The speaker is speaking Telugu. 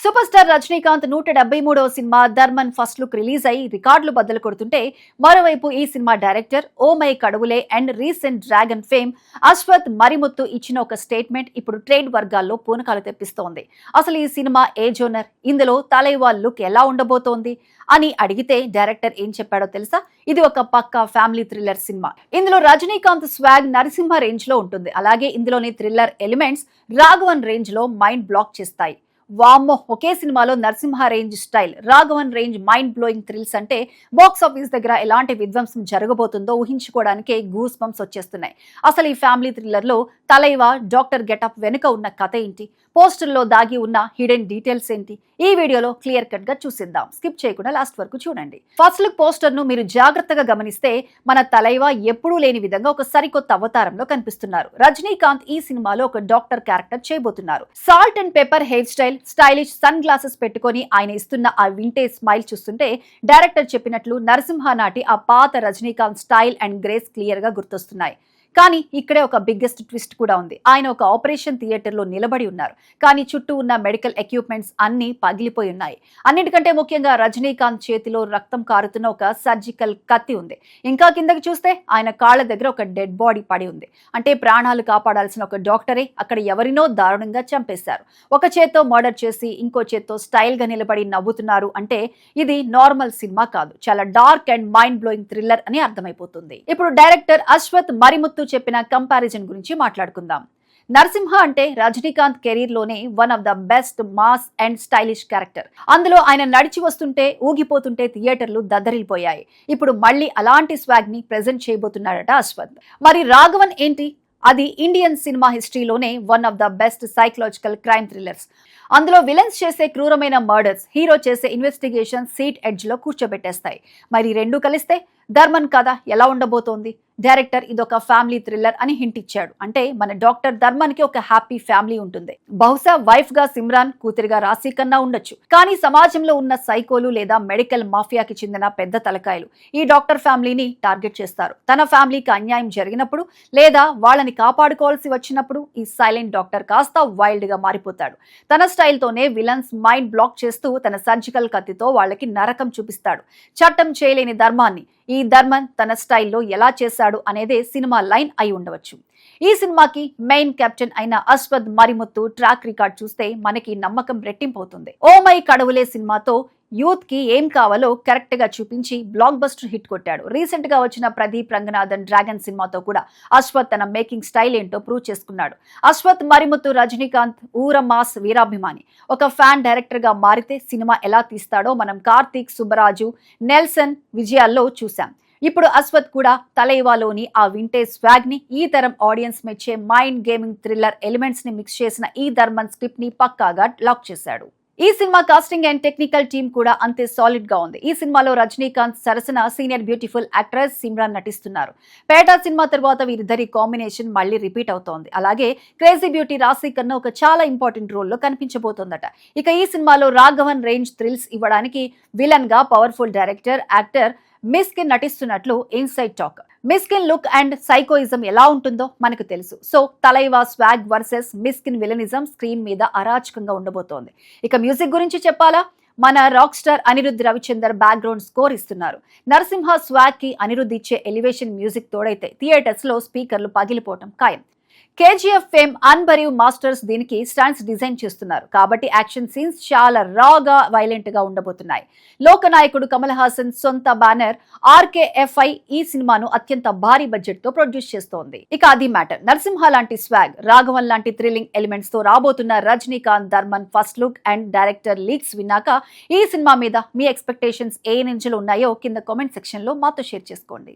సూపర్ స్టార్ రజనీకాంత్ 173వ cinema Dharman first look release అయి రికార్డులు బద్దలు కొడుతుంటే మరోవైపు ఈ cinema director oh my Kadavule and recent Dragon fame Ashwath Marimuthu ఇచ్చిన ఒక స్టేట్మెంట్ ఇప్పుడు ట్రేడ్ వర్గాల్లో పూనకాలు తెప్పిస్తోంది. అసలు ఈ సినిమా ఏ జోనర్, ఇందులో తలైవాల్ లుక్ ఎలా ఉండబోతోంది అని అడిగితే డైరెక్టర్ ఏం చెప్పాడో తెలుసా? ఇది ఒక పక్కా ఫ్యామిలీ థ్రిల్లర్ సినిమా. ఇందులో రజనీకాంత్ స్వాగ్ నరసింహ రేంజ్ లో ఉంటుంది. అలాగే ఇందులోని థ్రిల్లర్ ఎలిమెంట్స్ రాఘవన్ రేంజ్ లో మైండ్ బ్లాక్ చేస్తాయి. వామ్మో, ఒకే సినిమాలో Narasimha range style, Raghavan range mind blowing thrills అంటే బాక్స్ ఆఫీస్ దగ్గర ఎలాంటి విధ్వంసం జరగబోతుందో ఊహించుకోవడానికే గూస్ బంప్స్ వచ్చేస్తున్నాయి. అసలు ఈ ఫ్యామిలీ థ్రిల్లర్ లో తలైవా డాక్టర్ గెటప్ వెనుక ఉన్న కథ ఏంటి, పోస్టర్లో దాగి ఉన్న హిడెన్ డీటెయిల్స్ ఏంటి, ఈ వీడియోలో క్లియర్ కట్ గా చూసిద్దాం. స్కిప్ చేయకుండా లాస్ట్ వరకు చూడండి. ఫస్ట్ లుక్ పోస్టర్ ను మీరు జాగ్రత్తగా గమనిస్తే మన తలైవా ఎప్పుడూ లేని విధంగా ఒక సరికొత్త అవతారంలో కనిపిస్తున్నారు. రజనీకాంత్ ఈ సినిమాలో ఒక డాక్టర్ క్యారెక్టర్ చేయబోతున్నారు. Salt and pepper hair style, stylish sunglasses పెట్టుకొని ఆయన ఇస్తున్న ఆ వింటేజ్ స్మైల్ చూస్తుంటే డైరెక్టర్ చెప్పినట్లు నరసింహ నాటి ఆ పాత Rajinikanth style and grace clear గా గుర్తొస్తున్నాయి. కానీ ఇక్కడే ఒక బిగ్గెస్ట్ ట్విస్ట్ కూడా ఉంది. ఆయన ఒక ఆపరేషన్ థియేటర్ లో నిలబడి ఉన్నారు, కానీ చుట్టూ ఉన్న మెడికల్ ఎక్విప్మెంట్స్ అన్ని పగిలిపోయి ఉన్నాయి. అన్నిటికంటే ముఖ్యంగా రజనీకాంత్ చేతిలో రక్తం కారుతున్న ఒక సర్జికల్ కత్తి ఉంది. ఇంకా కిందకి చూస్తే ఆయన కాళ్ళ దగ్గర ఒక డెడ్ బాడీ పడి ఉంది. అంటే ప్రాణాలు కాపాడాల్సిన ఒక డాక్టరే అక్కడ ఎవరినో దారుణంగా చంపేశారు. ఒక చేత్తో మర్డర్ చేసి ఇంకో చేత్తో స్టైల్ గా నిలబడి నవ్వుతున్నారు అంటే ఇది నార్మల్ సినిమా కాదు, చాలా dark and mind blowing thriller అని అర్థమైపోతుంది. ఇప్పుడు డైరెక్టర్ అశ్వత్ మరిముత్తు చెప్పిన కంపారిజన్ గురించి మాట్లాడుకుందాం. నరసింహ అంటే రజనీకాంత్ కెరీర్ లోనే one of the best mass and stylish character. అందులో ఆయన నడిచి వస్తుంటే ఊగిపోతుంటే థియేటర్లు దద్దరిల్లిపోయాయి. ఇప్పుడు మళ్ళీ అలాంటి స్వాగ్ ని ప్రెజెంట్ చేయబోతున్నాడట అశ్వత్. మరి రాఘవన్ ఏంటి? అది ఇండియన్ సినిమా హిస్టరీలోనే one of the best psychological crime thrillers. అందులో విలన్స్ చేసే క్రూరమైన మర్డర్స్, హీరో చేసే ఇన్వెస్టిగేషన్ సీట్ ఎడ్జ్ లో కూర్చోబెట్టేస్తాయి. మరి రెండు కలిస్తే ధర్మన్ కథ ఎలా ఉండబోతోంది? డైరెక్టర్ ఇదొక ఫ్యామిలీ థ్రిల్లర్ అని హింట్ ఇచ్చాడు. అంటే మన డాక్టర్ ధర్మన్ కి ఒక హ్యాపీ ఫ్యామిలీ ఉంటుంది. బహుశా వైఫ్ గా సిమ్రాన్, కూతురిగా రాశి కన్నా ఉండొచ్చు. కానీ సమాజంలో ఉన్న సైకోలు లేదా మెడికల్ మాఫియాకి చెందిన పెద్ద తలకాయలు ఈ డాక్టర్ ఫ్యామిలీని టార్గెట్ చేస్తారు. తన ఫ్యామిలీకి అన్యాయం జరిగినప్పుడు లేదా వాళ్ళని కాపాడుకోవాల్సి వచ్చినప్పుడు ఈ సైలెంట్ డాక్టర్ కాస్త వైల్డ్ గా మారిపోతాడు. తన స్టైల్ తోనే విలన్స్ మైండ్ బ్లాక్ చేస్తూ తన సర్జికల్ కత్తితో వాళ్ళకి నరకం చూపిస్తాడు. చట్టం చేయలేని ధర్మాన్ని ఈ ధర్మన్ తన స్టైల్లో ఎలా చేశాడు అనేదే సినిమా లైన్ అయి ఉండవచ్చు. ఈ సినిమాకి మెయిన్ కెప్టెన్ అయిన అశ్వత్ మరిముత్తు ట్రాక్ రికార్డ్ చూస్తే మనకి నమ్మకం రెట్టింపవుతుంది. ఓ మై కడువులే సినిమాతో యూత్ కి ఏం కావాలో కరెక్ట్ గా చూపించి బ్లాక్ బస్టర్ హిట్ కొట్టాడు. రీసెంట్ గా వచ్చిన ప్రదీప్ రంగనాథన్ డ్రాగన్ సినిమాతో కూడా అశ్వత్ తన మేకింగ్ స్టైల్ ఏంటో ప్రూవ్ చేసుకున్నాడు. అశ్వత్ మరిముత్తు రజనీకాంత్ ఊర మాస్ వీరాభిమాని. ఒక ఫ్యాన్ డైరెక్టర్ గా మారితే సినిమా ఎలా తీస్తాడో మనం కార్తీక్ సుబ్బరాజు, నెల్సన్ విజయాల్లో చూసాం. ఇప్పుడు అశ్వత్ కూడా తలైవాలోని ఆ వింటేజ్ స్వాగ్ ని ఈ తరం ఆడియన్స్ మెచ్చే మైండ్ గేమింగ్ థ్రిల్లర్ ఎలిమెంట్స్ ని మిక్స్ చేసిన ఈ ధర్మన్ స్క్రిప్ట్ ని పక్కాగా లాక్ చేశాడు. ఈ సినిమా కాస్టింగ్ అండ్ టెక్నికల్ టీమ్ కూడా అంతే సాలిడ్ గా ఉంది. ఈ సినిమాలో రజనీకాంత్ సరసన సీనియర్ బ్యూటిఫుల్ యాక్ట్రెస్ సిమ్రాన్ నటిస్తున్నారు. పేటా సినిమా తర్వాత వీరిద్దరి కాంబినేషన్ మళ్ళీ రిపీట్ అవుతోంది. అలాగే క్రేజీ బ్యూటీ రాశి కన్నా ఒక చాలా ఇంపార్టెంట్ రోల్ లో కనిపించబోతోందట. ఇక ఈ సినిమాలో రాఘవన్ రేంజ్ థ్రిల్స్ ఇవ్వడానికి విలన్ గా పవర్ఫుల్ డైరెక్టర్, యాక్టర్ మిస్కిన్ నటిస్తున్నట్లు inside talk. Mysskin look and psychoism ఎలా ఉంటుందో మనకు తెలుసు. So Thalaiva swag versus Mysskin villainism screen మీద అరాచకంగా ఉండబోతోంది. ఇక మ్యూజిక్ గురించి చెప్పాలా? మన rock star Anirudh Ravichander background score ఇస్తున్నారు. నరసింహ స్వాగ్ కి అనిరుద్ ఇచ్చే ఎలివేషన్ మ్యూజిక్ తోడైతే థియేటర్స్ లో స్పీకర్లు పగిలిపోవటం ఖాయం. కేజీఎఫ్ ఫేమ్ అన్బరీవ్ మాస్టర్స్ దీనికి స్టాండ్స్ డిజైన్ చేస్తున్నారు. కాబట్టి యాక్షన్ సీన్స్ చాలా రాగా, వైలెంట్ గా ఉండబోతున్నాయి. లోకనాయకుడు కమల్ హాసన్ సొంత బ్యానర్ RKFI ఈ సినిమాను అత్యంత భారీ బడ్జెట్ తో ప్రొడ్యూస్ చేస్తోంది. ఇక అది మ్యాటర్. నరసింహ లాంటి స్వాగ్, రాఘవన్ లాంటి థ్రిల్లింగ్ ఎలిమెంట్స్ తో రాబోతున్న Rajinikanth Dharman first look and director leaks విన్నాక ఈ సినిమా మీద మీ ఎక్స్పెక్టేషన్స్ ఏ రేంజ్ లో ఉన్నాయో కింద కామెంట్ సెక్షన్ లో మాతో షేర్ చేసుకోండి.